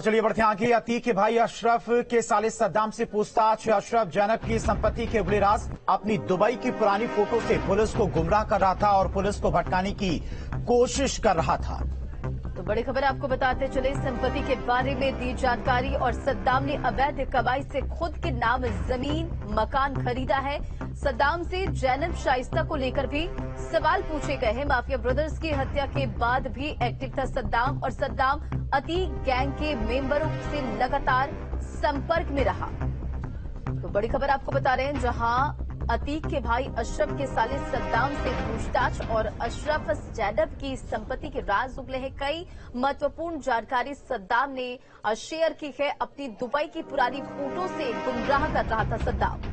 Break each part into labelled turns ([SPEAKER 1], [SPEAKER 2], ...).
[SPEAKER 1] चलिए बढ़ते हैं आगे। अतीक के भाई अशरफ के साले सद्दाम से पूछताछ। अशरफ जैनब की संपत्ति के उगले राज अपनी दुबई की पुरानी फोटो से पुलिस को गुमराह कर रहा था और पुलिस को भटकाने की कोशिश कर रहा था।
[SPEAKER 2] तो बड़ी खबर आपको बताते चले, संपत्ति के बारे में दी जानकारी और सद्दाम ने अवैध कमाई से खुद के नाम जमीन मकान खरीदा है। सद्दाम से जैनब शाइस्ता को लेकर भी सवाल पूछे गए हैं। माफिया ब्रदर्स की हत्या के बाद भी एक्टिव था सद्दाम और सद्दाम अतीक गैंग के मेंबरों से लगातार संपर्क में रहा। तो बड़ी खबर आपको बता रहे हैं, जहां अतीक के भाई अशरफ के साले सद्दाम से पूछताछ और अशरफ जैनब की संपत्ति के राज उगले हैं। कई महत्वपूर्ण जानकारी सद्दाम ने शेयर की है। अपनी दुबई की पुरानी फोटो से गुमराह कर रहा था सद्दाम।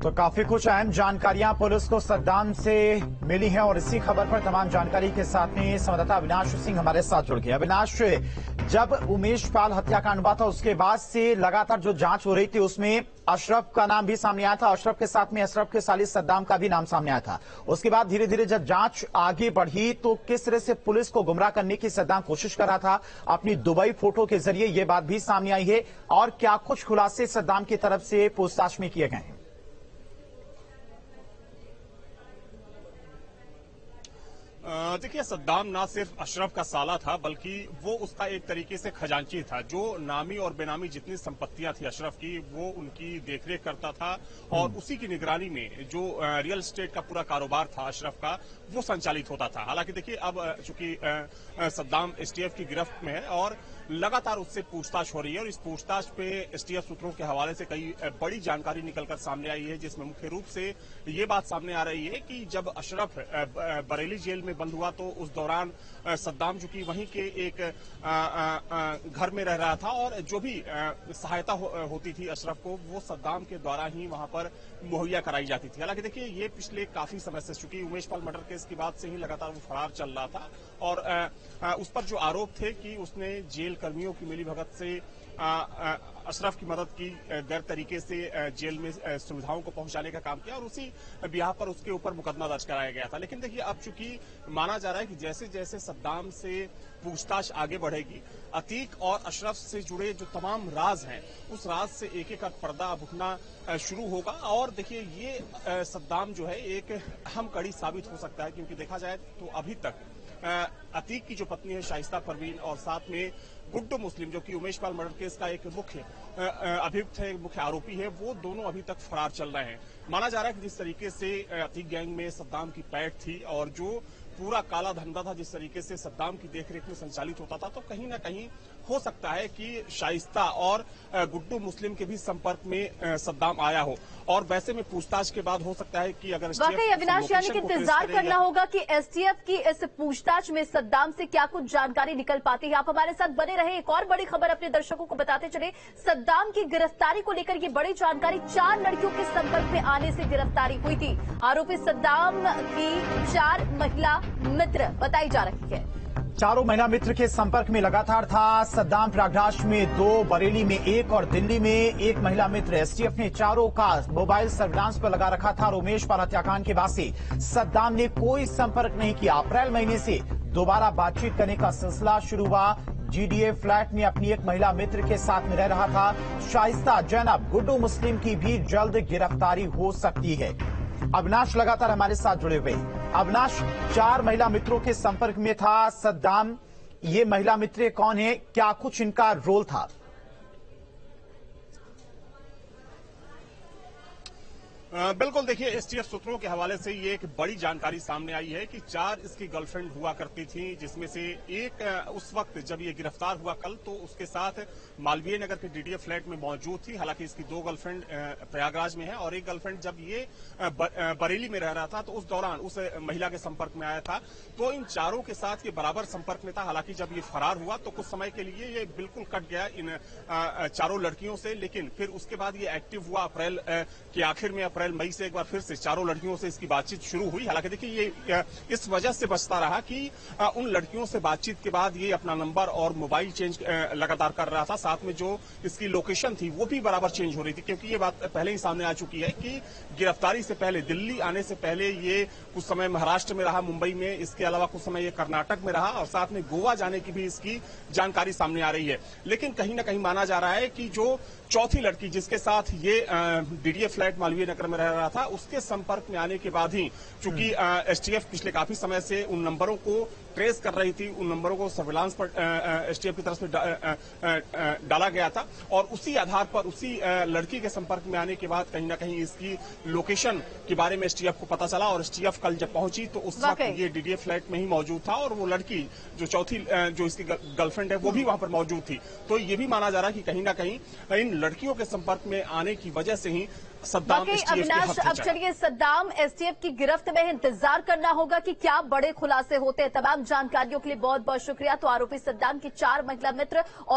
[SPEAKER 1] तो काफी कुछ अहम जानकारियां पुलिस को सद्दाम से मिली हैं और इसी खबर पर तमाम जानकारी के साथ में संवाददाता अविनाश सिंह हमारे साथ जुड़ गए। अविनाश, जब उमेश पाल हत्याकांड हुआ था उसके बाद से लगातार जो जांच हो रही थी उसमें अशरफ का नाम भी सामने आया था। अशरफ के साथ में अशरफ के साले सद्दाम का भी नाम सामने आया था। उसके बाद धीरे धीरे जब जांच आगे बढ़ी तो किस तरह से पुलिस को गुमराह करने की सद्दाम कोशिश कर रहा था अपनी दुबई फोटो के जरिए, ये बात भी सामने आई है। और क्या कुछ खुलासे सद्दाम की तरफ से पूछताछ में किए गए हैं?
[SPEAKER 3] देखिए, सद्दाम ना सिर्फ अशरफ का साला था बल्कि वो उसका एक तरीके से खजांची था। जो नामी और बेनामी जितनी संपत्तियां थी अशरफ की, वो उनकी देखरेख करता था और उसी की निगरानी में जो रियल एस्टेट का पूरा कारोबार था अशरफ का, वो संचालित होता था। हालांकि देखिए, अब चूंकि सद्दाम एसटीएफ की गिरफ्त में है और लगातार उससे पूछताछ हो रही है और इस पूछताछ पे एसटीएफ सूत्रों के हवाले से कई बड़ी जानकारी निकलकर सामने आई है, जिसमें मुख्य रूप से ये बात सामने आ रही है कि जब अशरफ बरेली जेल में बंद हुआ तो उस दौरान सद्दाम जो कि वहीं के एक घर में रह रहा था और जो भी सहायता होती थी अशरफ को, वो सद्दाम के द्वारा ही वहां पर मुहैया कराई जाती थी। हालांकि देखिए, ये पिछले काफी समय से, चूंकि उमेश पाल मर्डर केस की बात से ही लगातार वो फरार चल रहा था और उस पर जो आरोप थे कि उसने जेल कर्मियों की मिलीभगत से अशरफ की मदद की, गैर तरीके से जेल में सुविधाओं को पहुंचाने का काम किया और उसी बिहार पर उसके ऊपर मुकदमा दर्ज कराया गया था। लेकिन देखिए, अब चूंकि माना जा रहा है कि जैसे जैसे सद्दाम से पूछताछ आगे बढ़ेगी, अतीक और अशरफ से जुड़े जो तमाम राज हैं, उस राज से एक एक पर्दा अब उठना शुरू होगा। और देखिए, ये सद्दाम जो है एक अहम कड़ी साबित हो सकता है, क्योंकि देखा जाए तो अभी तक अतीक की जो पत्नी है शाइस्ता परवीन और साथ में गुड्डू मुस्लिम, जो कि उमेश पाल मर्डर केस का एक मुख्य अभियुक्त है, मुख्य आरोपी है, वो दोनों अभी तक फरार चल रहे हैं। माना जा रहा है कि जिस तरीके से अतीक गैंग में सद्दाम की पैठ थी और जो पूरा काला धंधा था जिस तरीके से सद्दाम की देखरेख में संचालित होता था, तो कहीं ना कहीं हो सकता है कि शाइस्ता और गुड्डू मुस्लिम के भी संपर्क में सद्दाम आया हो। और वैसे में पूछताछ के बाद हो सकता है कि अगर
[SPEAKER 2] वाकई अविनाश, यानी कि इंतजार करना होगा कि एसटीएफ की इस पूछताछ में सद्दाम से क्या कुछ जानकारी निकल पाती है। आप हमारे साथ बने रहे। एक और बड़ी खबर अपने दर्शकों को बताते चले, सद्दाम की गिरफ्तारी को लेकर ये बड़ी जानकारी। 4 लड़कियों के संपर्क में आने से गिरफ्तारी हुई थी। आरोपी सद्दाम की 4 महिला मित्र बताई जा रही है।
[SPEAKER 1] 4 महिला मित्र के संपर्क में लगातार था सद्दाम। प्रयागराज में 2, बरेली में 1 और दिल्ली में 1 महिला मित्र। एसटीएफ ने चारों का मोबाइल सर्विलांस पर लगा रखा था। उमेश पाल हत्याकांड के बाद से सद्दाम ने कोई संपर्क नहीं किया। अप्रैल महीने से दोबारा बातचीत करने का सिलसिला शुरू हुआ। जीडीए फ्लैट में अपनी एक महिला मित्र के साथ में रह रहा था। शाइस्ता, जैनब, गुड्डू मुस्लिम की भी जल्द गिरफ्तारी हो सकती है। अविनाश लगातार हमारे साथ जुड़े हुए। अविनाश, 4 महिला मित्रों के संपर्क में था सद्दाम। ये महिला मित्र कौन है, क्या कुछ इनका रोल था?
[SPEAKER 3] बिल्कुल, देखिए, एसटीएफ सूत्रों के हवाले से ये एक बड़ी जानकारी सामने आई है कि 4 इसकी गर्लफ्रेंड हुआ करती थी, जिसमें से एक उस वक्त जब ये गिरफ्तार हुआ कल, तो उसके साथ मालवीय नगर के डीडीए फ्लैट में मौजूद थी। हालांकि इसकी 2 गर्लफ्रेंड प्रयागराज में है और एक गर्लफ्रेंड जब ये बरेली में रह रहा था तो उस दौरान उस महिला के संपर्क में आया था। तो इन चारों के साथ ये बराबर संपर्क में था। हालांकि जब ये फरार हुआ तो कुछ समय के लिए ये बिल्कुल कट गया इन चारों लड़कियों से, लेकिन फिर उसके बाद ये एक्टिव हुआ अप्रैल के आखिर में, अप्रैल मई से एक बार फिर से चारों लड़कियों से इसकी बातचीत शुरू हुई। हालांकि देखिए ये इस वजह से बचता रहा कि उन लड़कियों से बातचीत के बाद ये अपना नंबर और मोबाइल चेंज लगातार कर रहा था, साथ में जो इसकी लोकेशन थी वो भी बराबर चेंज हो रही थी, क्योंकि ये बात पहले ही सामने आ चुकी है कि गिरफ्तारी से पहले, दिल्ली आने से पहले ये कुछ समय महाराष्ट्र में रहा, मुंबई में, इसके अलावा कुछ समय ये कर्नाटक में रहा और साथ में गोवा जाने की भी इसकी जानकारी सामने आ रही है। लेकिन कहीं ना कहीं माना जा रहा है कि जो चौथी लड़की जिसके साथ ये डीडीए फ्लैट मालवीय नगर में रह रहा था, उसके संपर्क में आने के बाद ही चूंकि एसटीएफ पिछले काफी समय से उन नंबरों को ट्रेस कर रही थी, उन नंबरों को सर्विलांस पर एसटीएफ की तरफ से डाला गया था और उसी आधार पर उसी लड़की के संपर्क में आने के बाद कहीं ना कहीं इसकी लोकेशन के बारे में एसटीएफ को पता चला और एसटीएफ कल जब पहुंची तो उस वक्त ये डीडीए फ्लैट में ही मौजूद था और वो लड़की जो चौथी जो इसकी गर्लफ्रेंड है वो भी वहां पर मौजूद थी। तो ये भी माना जा रहा है कि कहीं ना कहीं इन लड़कियों के संपर्क में आने की वजह से ही सद्दाम एसटीएफ के हाथ
[SPEAKER 2] अविनाश, अब चलिए सद्दाम एसटीएफ की गिरफ्त में इंतजार करना होगा कि क्या बड़े खुलासे होते हैं। तमाम जानकारियों के लिए बहुत बहुत शुक्रिया। तो आरोपी सद्दाम की 4 महिला मित्र और